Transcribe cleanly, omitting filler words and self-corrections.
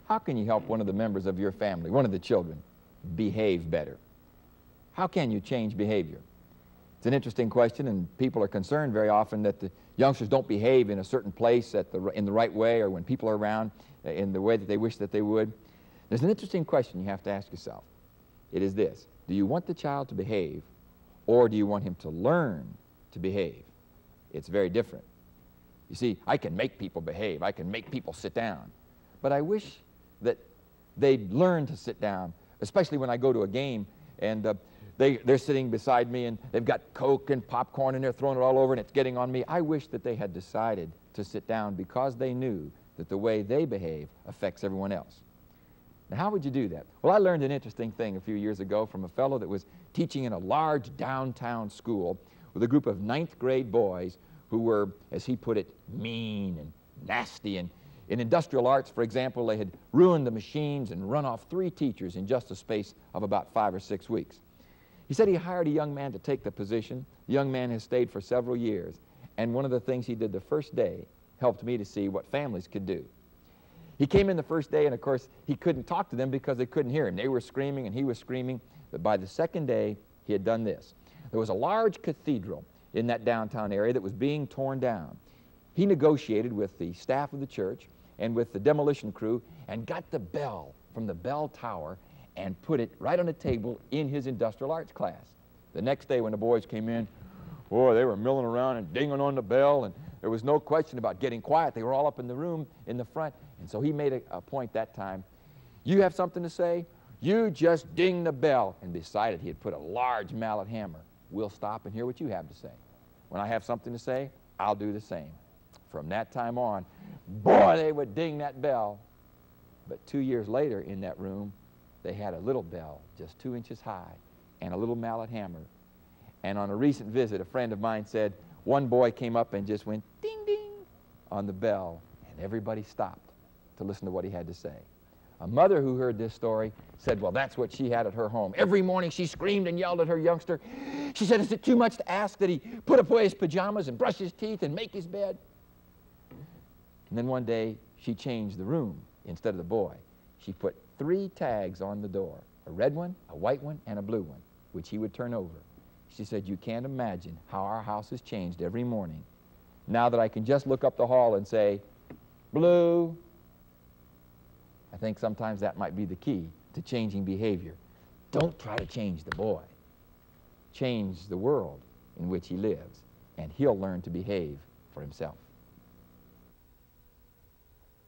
How can you help one of the members of your family, one of the children, behave better? How can you change behavior? It's an interesting question, and people are concerned very often that the youngsters don't behave in a certain place in the right way, or when people are around in the way that they wish that they would. There's an interesting question you have to ask yourself. It is this: do you want the child to behave, or do you want him to learn to behave? It's very different. You see, I can make people behave. I can make people sit down. But I wish that they'd learn to sit down, especially when I go to a game and they're sitting beside me and they've got Coke and popcorn and they're throwing it all over and it's getting on me. I wish that they had decided to sit down because they knew that the way they behave affects everyone else. Now, how would you do that? Well, I learned an interesting thing a few years ago from a fellow that was teaching in a large downtown school with a group of 9th grade boys who were, as he put it, mean and nasty. And in industrial arts, for example, they had ruined the machines and run off 3 teachers in just a space of about 5 or 6 weeks. He said he hired a young man to take the position. The young man has stayed for several years. And one of the things he did the first day helped me to see what families could do. He came in the first day, and of course, he couldn't talk to them because they couldn't hear him. They were screaming, and he was screaming. But by the second day, he had done this. There was a large cathedral in that downtown area that was being torn down. He negotiated with the staff of the church and with the demolition crew and got the bell from the bell tower and put it right on the table in his industrial arts class. The next day when the boys came in, boy, they were milling around and dinging on the bell, and there was no question about getting quiet. They were all up in the room in the front. And so he made a point that time. You have something to say? You just ding the bell. And beside it, he had put a large mallet hammer. We'll stop and hear what you have to say. When I have something to say, I'll do the same. From that time on, boy, they would ding that bell. But 2 years later in that room, they had a little bell just 2 inches high and a little mallet hammer. And on a recent visit, a friend of mine said one boy came up and just went ding, ding on the bell, and everybody stopped to listen to what he had to say. A mother who heard this story said, well, that's what she had at her home. Every morning she screamed and yelled at her youngster. She said, is it too much to ask that he put away his pajamas and brush his teeth and make his bed? And then one day she changed the room. Instead of the boy, she put 3 tags on the door, a red one, a white one, and a blue one, which he would turn over. She said, you can't imagine how our house has changed every morning now that I can just look up the hall and say, blue. I think sometimes that might be the key to changing behavior. Don't try to change the boy. Change the world in which he lives, and he'll learn to behave for himself.